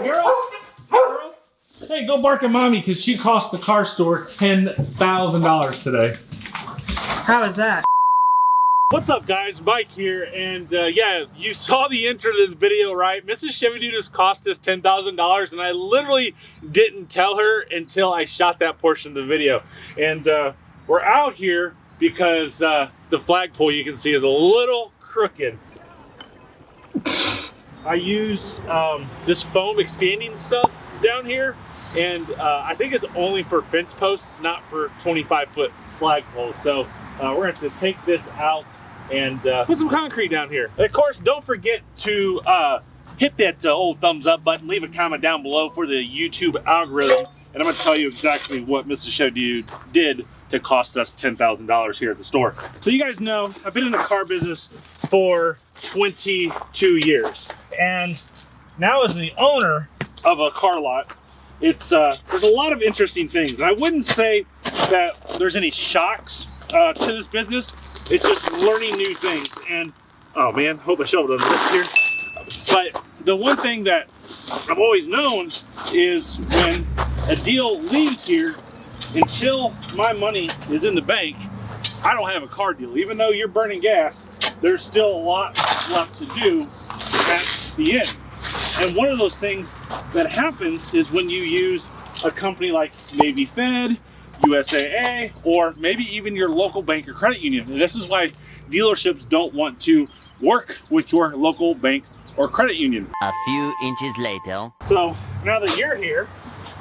Girl. Girl. Hey, go bark at mommy because she cost the car store $10,000 today. How is that? What's up guys, Mike here, and yeah, you saw the intro to this video, right? Mrs. Chevy Dude just cost us $10,000 and I literally didn't tell her until I shot that portion of the video. And we're out here because the flagpole you can see is a little crooked. I use this foam expanding stuff down here, and I think it's only for fence posts, not for 25-foot flagpoles. So we're going to have to take this out and put some concrete down here. And of course, don't forget to hit that old thumbs up button, leave a comment down below for the YouTube algorithm, and I'm going to tell you exactly what Mrs. Chevy Dude did to cost us $10,000 here at the store. So you guys know, I've been in the car business for 22 years. And now as the owner of a car lot, it's there's a lot of interesting things. And I wouldn't say that there's any shocks to this business. It's just learning new things. And oh man, hope my shovel doesn't lift here. But the one thing that I've always known is when a deal leaves here, until my money is in the bank, I don't have a car deal. Even though you're burning gas, there's still a lot left to do at the end. And one of those things that happens is when you use a company like Navy Fed, USAA, or maybe even your local bank or credit union. And this is why dealerships don't want to work with your local bank or credit union. A few inches later. So now that you're here,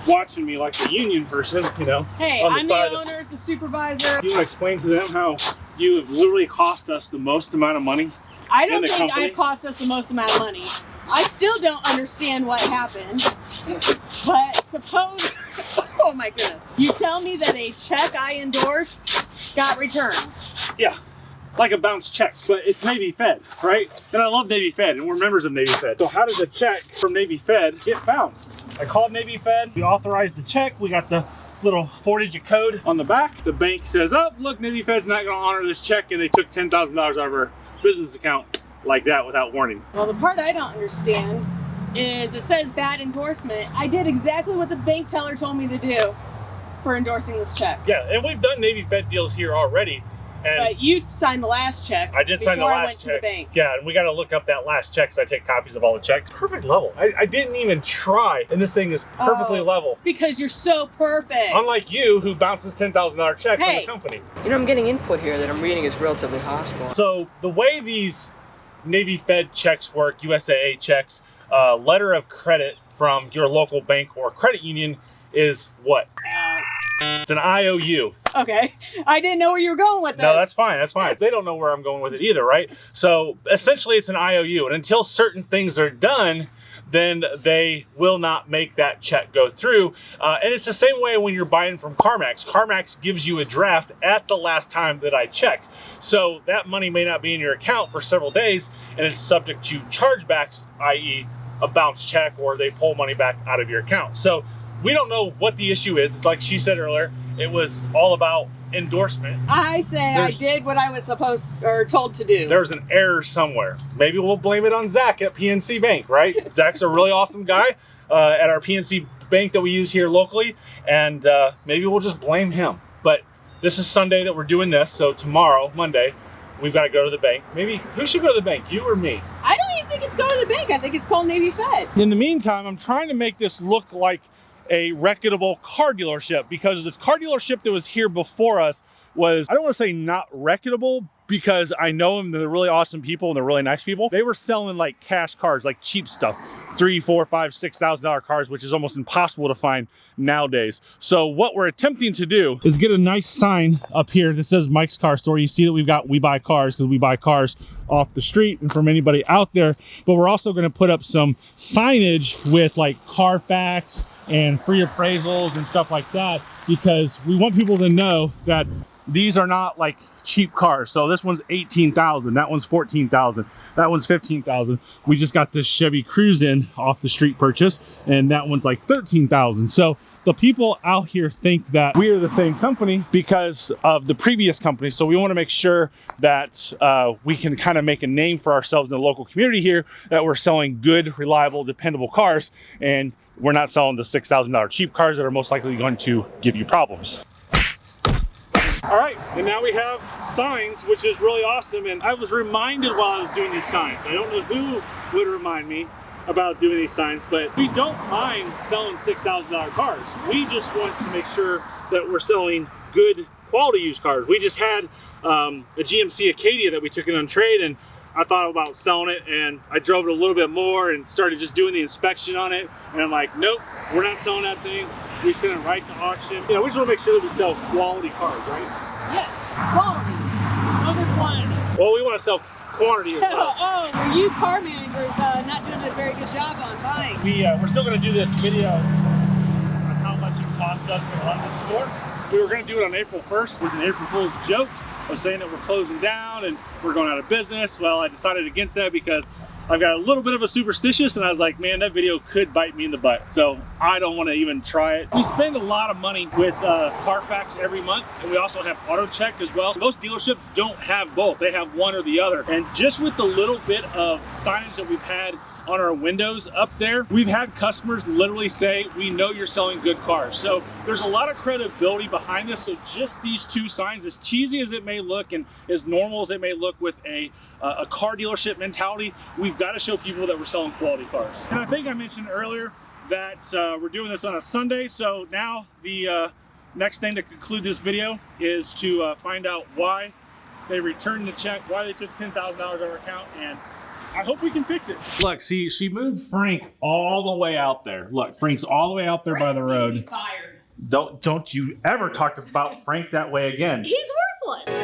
watching me like a union person, you know. Hey, I'm the owner, the supervisor. You want to explain to them how you have literally cost us the most amount of money? I don't think I cost us the most amount of money. I still don't understand what happened. But suppose, oh my goodness, you tell me that a check I endorsed got returned. Yeah, like a bounced check, but it's Navy Fed, right? And I love Navy Fed, and we're members of Navy Fed. So how does a check from Navy Fed get bounced? I called Navy Fed, we authorized the check, we got the little 4-digit code on the back. The bank says, oh, look, Navy Fed's not gonna honor this check, and they took $10,000 out of our business account like that without warning. Well, the part I don't understand is it says bad endorsement. I did exactly what the bank teller told me to do for endorsing this check. Yeah, and we've done Navy Fed deals here already. And but you signed the last check. I did sign the last check. To the bank. Yeah, and we got to look up that last check because I take copies of all the checks. Perfect level. I didn't even try, and this thing is perfectly level. Because you're so perfect. Unlike you, who bounces $10,000 checks from the company. You know, I'm getting input here that I'm reading is relatively hostile. So the way these Navy Fed checks work, USAA checks, letter of credit from your local bank or credit union is what? It's an IOU. Okay, I didn't know where you were going with this. No, that's fine, that's fine. They don't know where I'm going with it either, right? So essentially it's an IOU, and until certain things are done, then they will not make that check go through. And it's the same way when you're buying from CarMax. CarMax gives you a draft at the last time that I checked. So that money may not be in your account for several days, and it's subject to chargebacks, i.e. a bounce check, or they pull money back out of your account. So we don't know what the issue is. Like she said earlier, it was all about endorsement. I say I did what I was supposed or told to do. There's an error somewhere. Maybe we'll blame it on Zach at PNC Bank, right? Zach's a really awesome guy at our PNC Bank that we use here locally, and maybe we'll just blame him. But this is Sunday that we're doing this, so tomorrow, Monday, we've got to go to the bank. Maybe, who should go to the bank, you or me? I don't even think it's going to the bank. I think it's called Navy Fed. In the meantime, I'm trying to make this look like a reputable car dealership, because this car dealership that was here before us was, I don't want to say not reputable, because I know them, they're really awesome people and they're really nice people. They were selling like cash cars, like cheap stuff, $3,000, $4,000, $5,000, $6,000 cars, which is almost impossible to find nowadays. So what we're attempting to do is get a nice sign up here that says Mike's Car Store. You see that we've got We Buy Cars, because we buy cars off the street and from anybody out there. But we're also going to put up some signage with like Carfax and free appraisals and stuff like that, because we want people to know that these are not like cheap cars. So this one's $18,000, that one's $14,000, that one's $15,000. We just got this Chevy Cruze in off the street purchase, and that one's like $13,000. So The people out here think that we are the same company because of the previous company. So we want to make sure that we can kind of make a name for ourselves in the local community here, that we're selling good, reliable, dependable cars, and we're not selling the $6,000 cheap cars that are most likely going to give you problems. All right, and now we have signs, which is really awesome. And I was reminded while I was doing these signs, I don't know who would remind me about doing these signs, but we don't mind selling $6,000 cars. We just want to make sure that we're selling good quality used cars. We just had a GMC Acadia that we took in on trade, and I thought about selling it, and I drove it a little bit more and started just doing the inspection on it. And I'm like, nope, we're not selling that thing. We send it right to auction. You know, we just want to make sure that we sell quality cars, right? Yes, quality over quantity. Well, we want to sell quantity as well. Oh, your used car manager is not doing a very good job on buying. We're still going to do this video on how much it cost us to run this store. We were going to do it on April 1st with an April Fool's joke of saying that we're closing down and we're going out of business. Well, I decided against that because I've got a little bit of a superstitious, and I was like, man, that video could bite me in the butt. So I don't want to even try it. We spend a lot of money with Carfax every month, and we also have auto check as well. Most dealerships don't have both. They have one or the other. And just with the little bit of signage that we've had on our windows up there, we've had customers literally say, we know you're selling good cars. So there's a lot of credibility behind this. So just these two signs, as cheesy as it may look and as normal as it may look with a car dealership mentality, we've got to show people that we're selling quality cars. And I think I mentioned earlier that we're doing this on a Sunday. So now the next thing to conclude this video is to find out why they returned the check, why they took $10,000 out of our account, and I hope we can fix it. Look, see, she moved Frank all the way out there. Look, Frank's all the way out there by the road. Fired. Don't you ever talk about Frank that way again. He's worthless.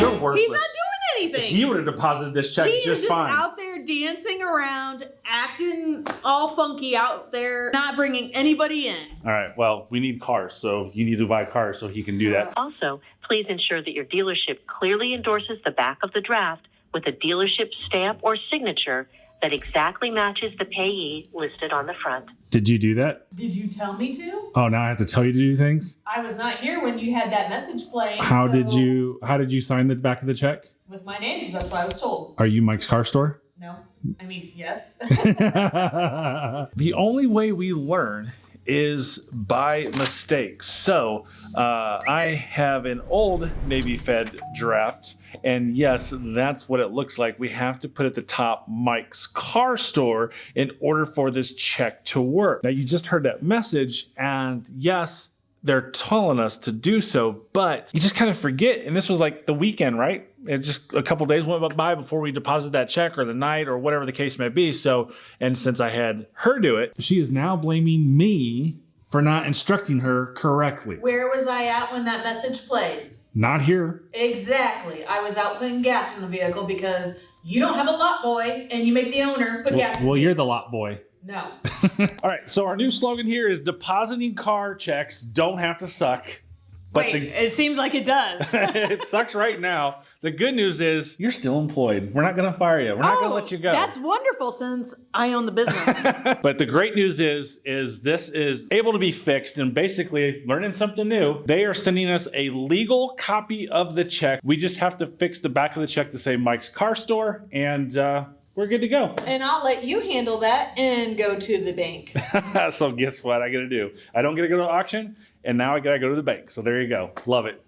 You're worthless. He's not doing anything. He would have deposited this check He just is just fine. out there dancing around, acting all funky out there, not bringing anybody in. All right, well, we need cars, so you need to buy cars so he can do that. Also, please ensure that your dealership clearly endorses the back of the draft with a dealership stamp or signature that exactly matches the payee listed on the front. Did you do that? Did you tell me to? Oh, now I have to tell you to do things? I was not here when you had that message playing. How so did you sign the back of the check? With my name, because that's what I was told. Are you Mike's car store? No. I mean, yes. The only way we learn is by mistakes. So I have an old Navy Fed draft, and yes, that's what it looks like. We have to put at the top Mike's car store in order for this check to work. Now you just heard that message, and yes, they're telling us to do so, but you just kind of forget. And this was like the weekend, right? It just a couple days went by before we deposited that check, or the night, or whatever the case may be. So, and since I had her do it, she is now blaming me for not instructing her correctly. Where was I at when that message played? Not here. Exactly. I was out putting gas in the vehicle because you don't have a lot boy and you make the owner put gas in. Well, you're the lot boy. No. All right, so our new slogan here is depositing car checks don't have to suck. But Wait, it seems like it does. it sucks right now. The good news is you're still employed. We're not going to fire you. We're not going to let you go. That's wonderful since I own the business. But the great news is this is able to be fixed, and basically learning something new. They are sending us a legal copy of the check. We just have to fix the back of the check to say Mike's Car Store, and we're good to go. And I'll let you handle that and go to the bank. So guess what I got to do? I don't get to go to auction, and now I got to go to the bank. So there you go. Love it.